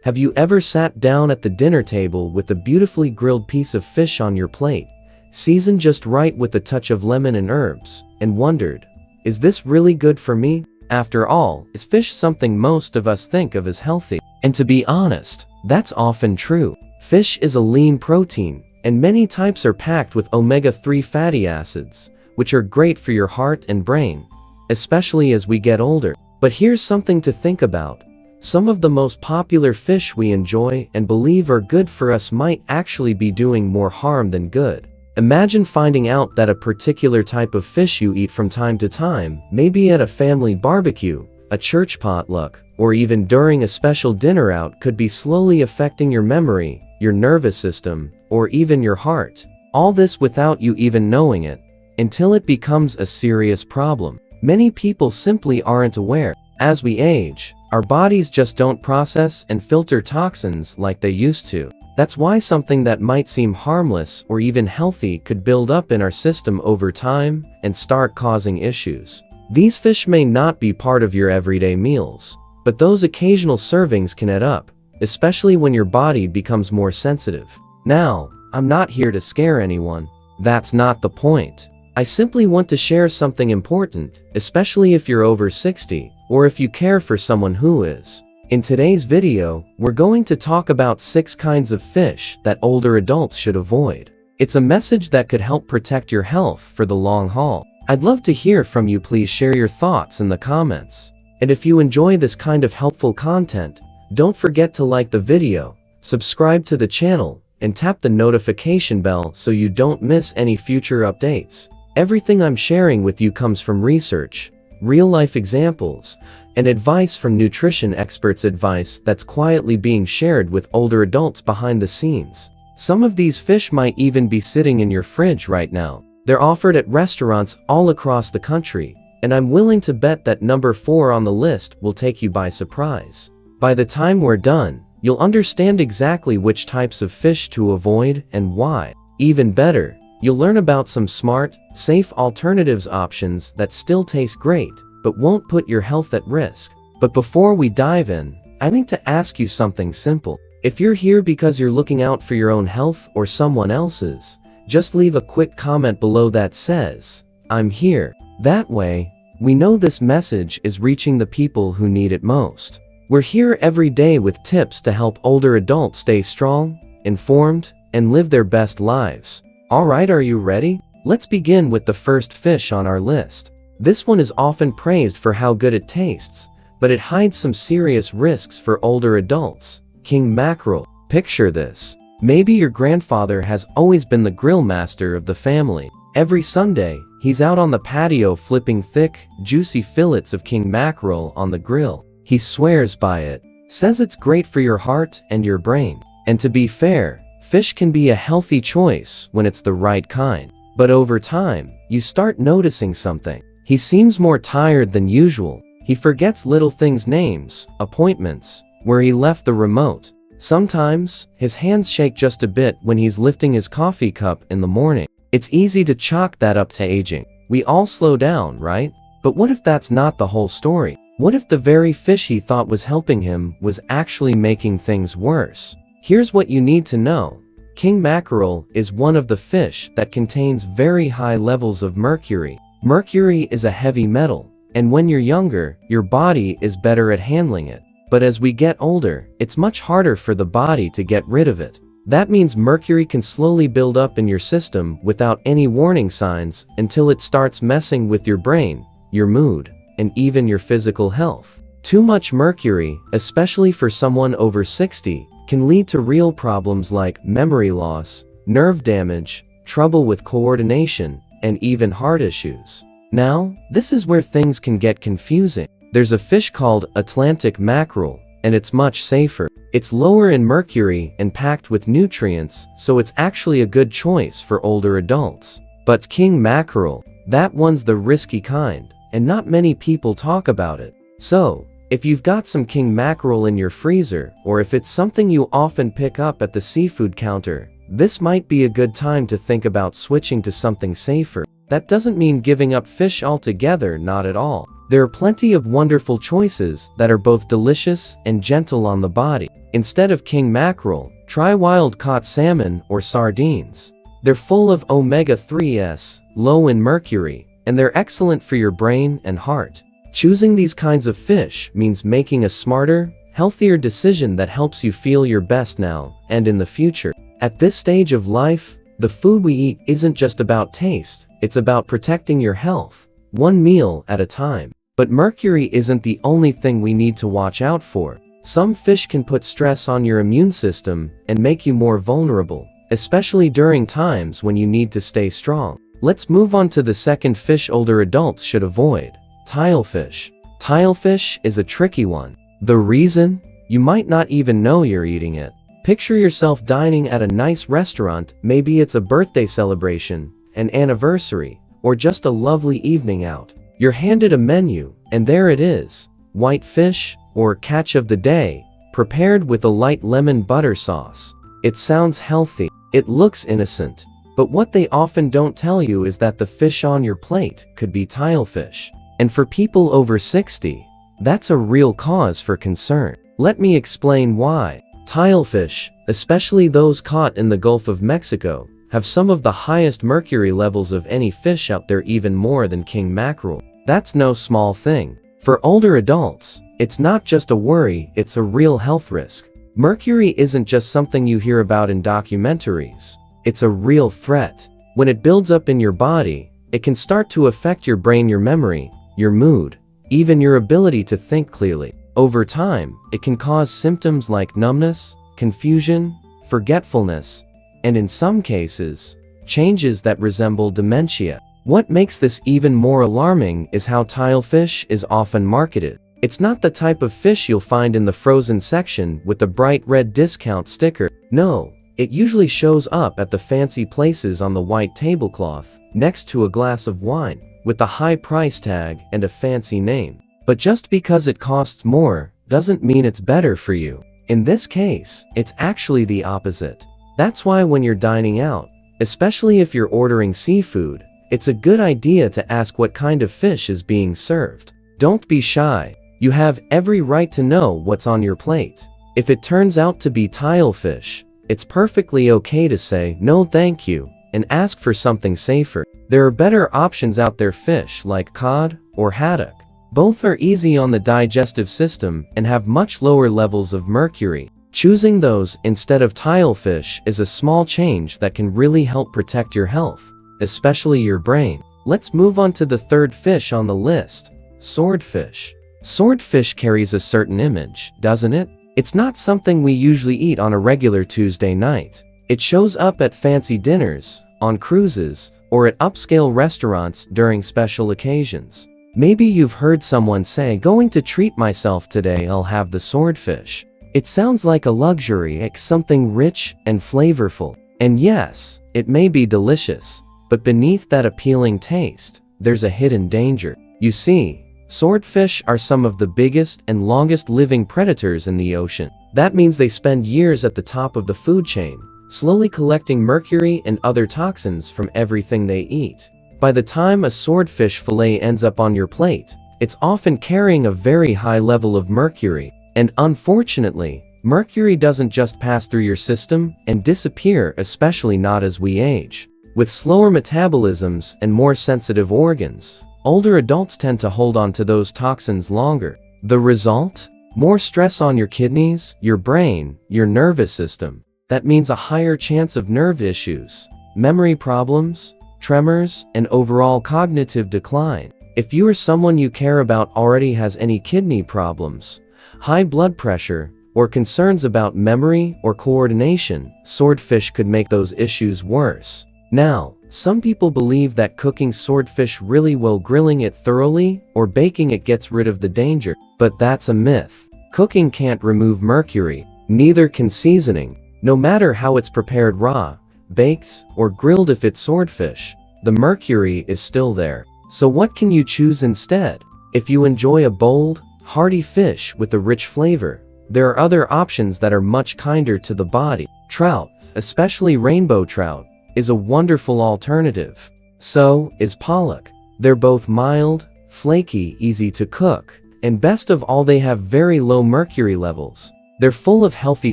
Have you ever sat down at the dinner table with a beautifully grilled piece of fish on your plate, seasoned just right with a touch of lemon and herbs, and wondered, is this really good for me? After all, is fish something most of us think of as healthy? And to be honest, that's often true. Fish is a lean protein, and many types are packed with omega-3 fatty acids, which are great for your heart and brain, especially as we get older. But here's something to think about. Some of the most popular fish we enjoy and believe are good for us might actually be doing more harm than good. Imagine finding out that a particular type of fish you eat from time to time, maybe at a family barbecue, a church potluck, or even during a special dinner out, could be slowly affecting your memory, your nervous system, or even your heart. All this without you even knowing it, until it becomes a serious problem. Many people simply aren't aware. As we age, our bodies just don't process and filter toxins like they used to. That's why something that might seem harmless or even healthy could build up in our system over time and start causing issues. These fish may not be part of your everyday meals, but those occasional servings can add up, especially when your body becomes more sensitive. Now, I'm not here to scare anyone. That's not the point. I simply want to share something important, especially if you're over 60, or if you care for someone who is. In today's video, we're going to talk about 6 kinds of fish that older adults should avoid. It's a message that could help protect your health for the long haul. I'd love to hear from you. Please share your thoughts in the comments. And if you enjoy this kind of helpful content, don't forget to like the video, subscribe to the channel, and tap the notification bell so you don't miss any future updates. Everything I'm sharing with you comes from research, real-life examples, and advice from nutrition experts, advice that's quietly being shared with older adults behind the scenes. Some of these fish might even be sitting in your fridge right now. They're offered at restaurants all across the country, and I'm willing to bet that number 4 on the list will take you by surprise. By the time we're done, you'll understand exactly which types of fish to avoid and why. Even better, you'll learn about some smart, safe alternatives, options that still taste great, but won't put your health at risk. But before we dive in, I need to ask you something simple. If you're here because you're looking out for your own health or someone else's, just leave a quick comment below that says, "I'm here." That way, we know this message is reaching the people who need it most. We're here every day with tips to help older adults stay strong, informed, and live their best lives. Alright, are you ready? Let's begin with the first fish on our list. This one is often praised for how good it tastes, but it hides some serious risks for older adults. King mackerel. Picture this. Maybe your grandfather has always been the grill master of the family. Every Sunday, he's out on the patio flipping thick, juicy fillets of king mackerel on the grill. He swears by it, says it's great for your heart and your brain. And to be fair, fish can be a healthy choice when it's the right kind. But over time, you start noticing something. He seems more tired than usual. He forgets little things, names, appointments, where he left the remote. Sometimes, his hands shake just a bit when he's lifting his coffee cup in the morning. It's easy to chalk that up to aging. We all slow down, right? But what if that's not the whole story? What if the very fish he thought was helping him was actually making things worse? Here's what you need to know. King mackerel is one of the fish that contains very high levels of mercury. Mercury is a heavy metal, and when you're younger, your body is better at handling it. But as we get older, it's much harder for the body to get rid of it. That means mercury can slowly build up in your system without any warning signs until it starts messing with your brain, your mood, and even your physical health. Too much mercury, especially for someone over 60, can lead to real problems like memory loss, nerve damage, trouble with coordination, and even heart issues. Now, this is where things can get confusing. There's a fish called Atlantic mackerel, and it's much safer. It's lower in mercury and packed with nutrients, so it's actually a good choice for older adults. But king mackerel, that one's the risky kind, and not many people talk about it. So, if you've got some king mackerel in your freezer, or if it's something you often pick up at the seafood counter, this might be a good time to think about switching to something safer. That doesn't mean giving up fish altogether, not at all. There are plenty of wonderful choices that are both delicious and gentle on the body. Instead of king mackerel, try wild-caught salmon or sardines. They're full of omega-3s, low in mercury, and they're excellent for your brain and heart. Choosing these kinds of fish means making a smarter, healthier decision that helps you feel your best now and in the future. At this stage of life, the food we eat isn't just about taste, it's about protecting your health, one meal at a time. But mercury isn't the only thing we need to watch out for. Some fish can put stress on your immune system and make you more vulnerable, especially during times when you need to stay strong. Let's move on to the second fish older adults should avoid: tilefish. Tilefish is a tricky one. The reason? You might not even know you're eating it. Picture yourself dining at a nice restaurant, maybe it's a birthday celebration, an anniversary, or just a lovely evening out. You're handed a menu, and there it is: white fish, or catch of the day, prepared with a light lemon butter sauce. It sounds healthy. It looks innocent. But what they often don't tell you is that the fish on your plate could be tilefish. And for people over 60, that's a real cause for concern. Let me explain why. Tilefish, especially those caught in the Gulf of Mexico, have some of the highest mercury levels of any fish out there, even more than king mackerel. That's no small thing. For older adults, it's not just a worry, it's a real health risk. Mercury isn't just something you hear about in documentaries. It's a real threat. When it builds up in your body, it can start to affect your brain, your memory, your mood, even your ability to think clearly. Over time, it can cause symptoms like numbness, confusion, forgetfulness, and in some cases, changes that resemble dementia. What makes this even more alarming is how tilefish is often marketed. It's not the type of fish you'll find in the frozen section with the bright red discount sticker. No, it usually shows up at the fancy places on the white tablecloth, next to a glass of wine, with a high price tag and a fancy name. But just because it costs more, doesn't mean it's better for you. In this case, it's actually the opposite. That's why when you're dining out, especially if you're ordering seafood, it's a good idea to ask what kind of fish is being served. Don't be shy. You have every right to know what's on your plate. If it turns out to be tilefish, it's perfectly okay to say no thank you and ask for something safer. There are better options out there, fish like cod or haddock. Both are easy on the digestive system and have much lower levels of mercury. Choosing those instead of tilefish is a small change that can really help protect your health, especially your brain. Let's move on to the third fish on the list: swordfish. Swordfish carries a certain image, doesn't it? It's not something we usually eat on a regular Tuesday night. It shows up at fancy dinners, on cruises, or at upscale restaurants during special occasions. Maybe you've heard someone say, "Going to treat myself today, I'll have the swordfish." It sounds like a luxury, like something rich and flavorful. And yes, it may be delicious, but beneath that appealing taste, there's a hidden danger. You see, swordfish are some of the biggest and longest living predators in the ocean. That means they spend years at the top of the food chain, slowly collecting mercury and other toxins from everything they eat. By the time a swordfish fillet ends up on your plate, it's often carrying a very high level of mercury. And unfortunately, mercury doesn't just pass through your system and disappear, especially not as we age. With slower metabolisms and more sensitive organs, older adults tend to hold on to those toxins longer. The result? More stress on your kidneys, your brain, your nervous system. That means a higher chance of nerve issues, memory problems, tremors, and overall cognitive decline. If you or someone you care about already has any kidney problems, high blood pressure, or concerns about memory or coordination, swordfish could make those issues worse. Now, some people believe that cooking swordfish really well, grilling it thoroughly, or baking it gets rid of the danger. But that's a myth. Cooking can't remove mercury. Neither can seasoning. No matter how it's prepared, raw, baked, or grilled, if it's swordfish, the mercury is still there. So what can you choose instead? If you enjoy a bold, hearty fish with a rich flavor, there are other options that are much kinder to the body. Trout, especially rainbow trout, is a wonderful alternative. So is pollock. They're both mild, flaky, easy to cook, and best of all, they have very low mercury levels. They're full of healthy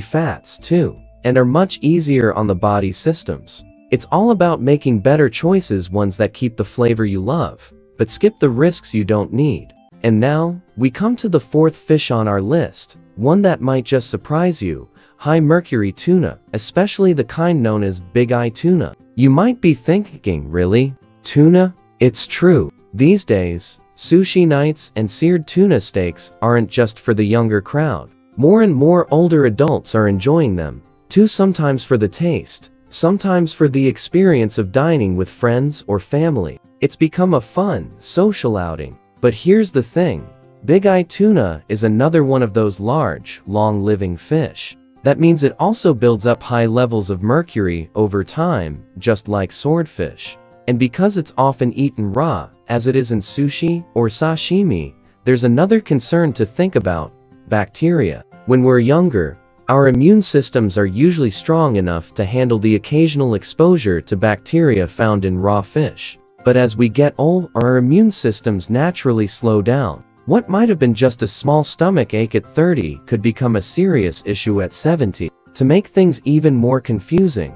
fats too, and are much easier on the body systems. It's all about making better choices, ones that keep the flavor you love, but skip the risks you don't need. And now, we come to the fourth fish on our list, one that might just surprise you: high mercury tuna, especially the kind known as big eye tuna. You might be thinking, really? Tuna? It's true. These days, sushi nights and seared tuna steaks aren't just for the younger crowd. More and more older adults are enjoying them, too, sometimes for the taste, sometimes for the experience of dining with friends or family. It's become a fun, social outing. But here's the thing: big eye tuna is another one of those large, long-living fish. That means it also builds up high levels of mercury over time, just like swordfish. And because it's often eaten raw, as it is in sushi or sashimi, there's another concern to think about: bacteria. When we're younger, our immune systems are usually strong enough to handle the occasional exposure to bacteria found in raw fish. But as we get old, our immune systems naturally slow down. What might have been just a small stomach ache at 30 could become a serious issue at 70. To make things even more confusing,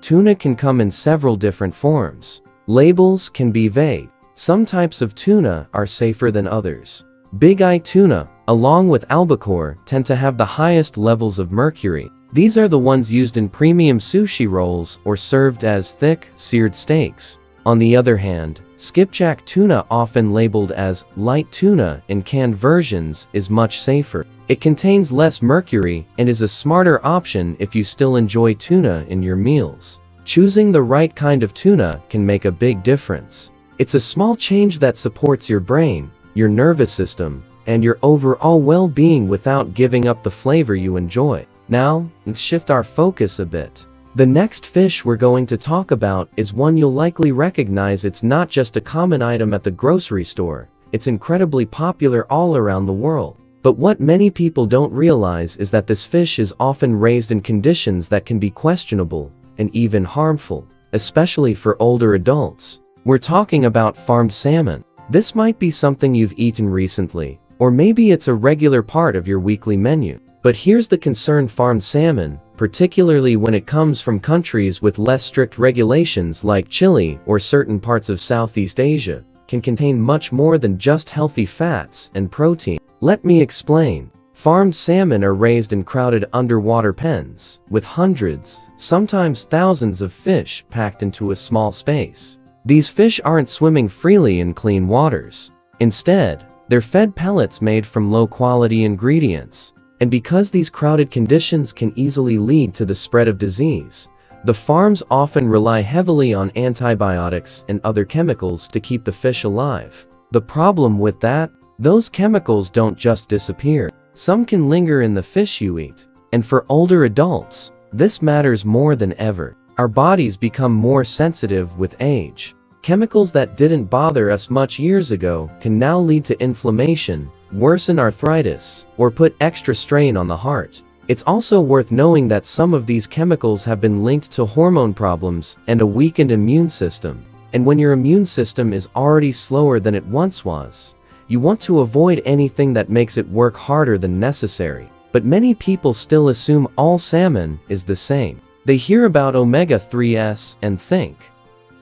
tuna can come in several different forms. Labels can be vague. Some types of tuna are safer than others. Big eye tuna, along with albacore, tend to have the highest levels of mercury. These are the ones used in premium sushi rolls or served as thick, seared steaks. On the other hand, skipjack tuna, often labeled as light tuna in canned versions, is much safer. It contains less mercury and is a smarter option if you still enjoy tuna in your meals. Choosing the right kind of tuna can make a big difference. It's a small change that supports your brain, your nervous system, and your overall well-being without giving up the flavor you enjoy. Now, let's shift our focus a bit. The next fish we're going to talk about is one you'll likely recognize. It's not just a common item at the grocery store. It's incredibly popular all around the world. But what many people don't realize is that this fish is often raised in conditions that can be questionable and even harmful, especially for older adults. We're talking about farmed salmon. This might be something you've eaten recently, or maybe it's a regular part of your weekly menu. But here's the concern: farmed salmon, particularly when it comes from countries with less strict regulations like Chile or certain parts of Southeast Asia, can contain much more than just healthy fats and protein. Let me explain. Farmed salmon are raised in crowded underwater pens, with hundreds, sometimes thousands of fish packed into a small space. These fish aren't swimming freely in clean waters. Instead, they're fed pellets made from low-quality ingredients. And because these crowded conditions can easily lead to the spread of disease, the farms often rely heavily on antibiotics and other chemicals to keep the fish alive. The problem with that? Those chemicals don't just disappear. Some can linger in the fish you eat. And for older adults, this matters more than ever. Our bodies become more sensitive with age. Chemicals that didn't bother us much years ago can now lead to inflammation, worsen arthritis, or put extra strain on the heart. It's also worth knowing that some of these chemicals have been linked to hormone problems and a weakened immune system. And when your immune system is already slower than it once was, you want to avoid anything that makes it work harder than necessary. But many people still assume all salmon is the same. They hear about omega-3s and think,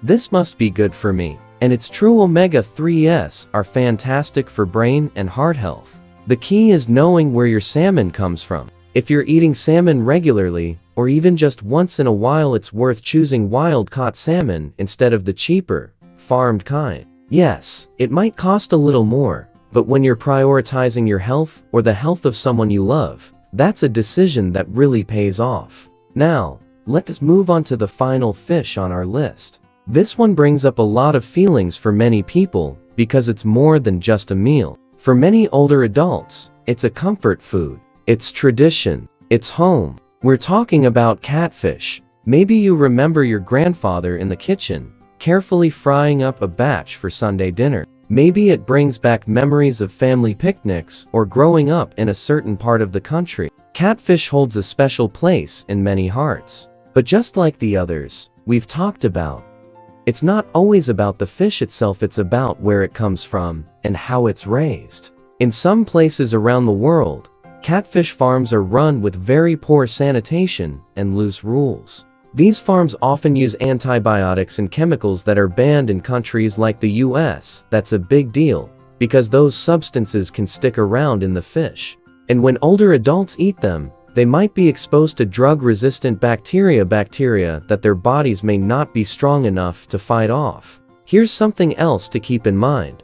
this must be good for me. And it's true, omega-3s are fantastic for brain and heart health. The key is knowing where your salmon comes from. If you're eating salmon regularly, or even just once in a while, it's worth choosing wild-caught salmon instead of the cheaper, farmed kind. Yes, it might cost a little more, but when you're prioritizing your health or the health of someone you love, that's a decision that really pays off. Now, let's move on to the final fish on our list. This one brings up a lot of feelings for many people because it's more than just a meal. For many older adults, it's a comfort food. It's tradition. It's home. We're talking about catfish. Maybe you remember your grandfather in the kitchen, carefully frying up a batch for Sunday dinner. Maybe it brings back memories of family picnics or growing up in a certain part of the country. Catfish holds a special place in many hearts. But just like the others we've talked about, It's not always about the fish itself, it's about where it comes from and how it's raised. In some places around the world, catfish farms are run with very poor sanitation and loose rules. These farms often use antibiotics and chemicals that are banned in countries like the US. That's a big deal, because those substances can stick around in the fish. And when older adults eat them, they might be exposed to drug-resistant bacteria that their bodies may not be strong enough to fight off. Here's something else to keep in mind.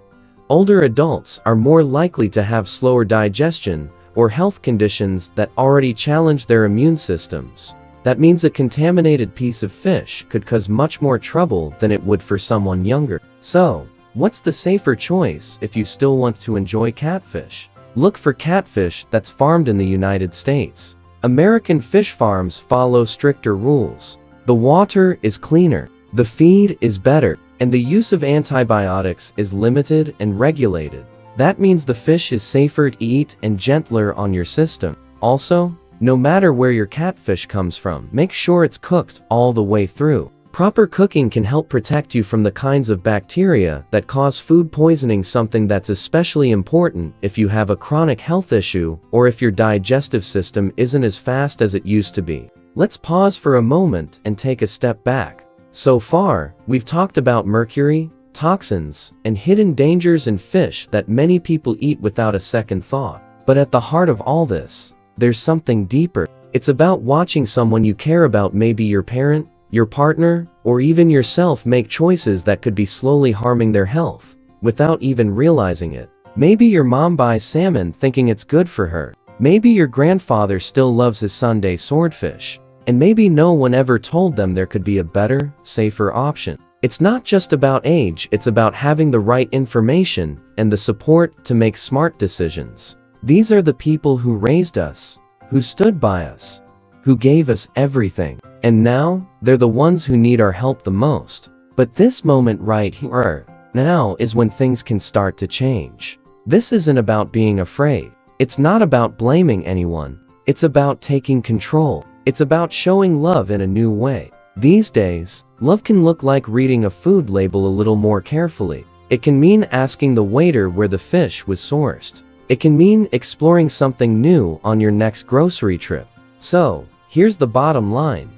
Older adults are more likely to have slower digestion or health conditions that already challenge their immune systems. That means a contaminated piece of fish could cause much more trouble than it would for someone younger. So, what's the safer choice if you still want to enjoy catfish? Look for catfish that's farmed in the United States. American fish farms follow stricter rules. The water is cleaner, the feed is better, and the use of antibiotics is limited and regulated. That means the fish is safer to eat and gentler on your system. Also, no matter where your catfish comes from, make sure it's cooked all the way through. Proper cooking can help protect you from the kinds of bacteria that cause food poisoning, something that's especially important if you have a chronic health issue or if your digestive system isn't as fast as it used to be. Let's pause for a moment and take a step back. So far, we've talked about mercury, toxins, and hidden dangers in fish that many people eat without a second thought. But at the heart of all this, there's something deeper. It's about watching someone you care about, maybe your parent, your partner, or even yourself, make choices that could be slowly harming their health, without even realizing it. Maybe your mom buys salmon thinking it's good for her. Maybe your grandfather still loves his Sunday swordfish. And maybe no one ever told them there could be a better, safer option. It's not just about age, it's about having the right information and the support to make smart decisions. These are the people who raised us, who stood by us, who gave us everything. And now, they're the ones who need our help the most. But this moment right here, now, is when things can start to change. This isn't about being afraid. It's not about blaming anyone. It's about taking control. It's about showing love in a new way. These days, love can look like reading a food label a little more carefully. It can mean asking the waiter where the fish was sourced. It can mean exploring something new on your next grocery trip. So, here's the bottom line.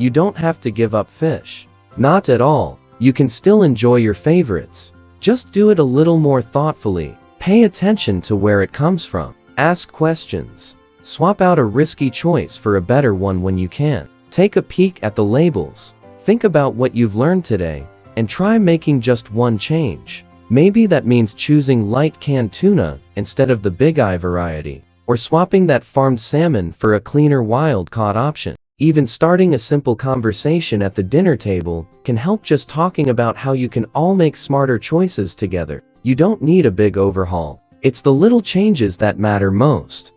You don't have to give up fish. Not at all. You can still enjoy your favorites. Just do it a little more thoughtfully. Pay attention to where it comes from. Ask questions. Swap out a risky choice for a better one when you can. Take a peek at the labels. Think about what you've learned today, and try making just one change. Maybe that means choosing light canned tuna instead of the big eye variety, or swapping that farmed salmon for a cleaner wild-caught option. Even starting a simple conversation at the dinner table can help, just talking about how you can all make smarter choices together. You don't need a big overhaul. It's the little changes that matter most.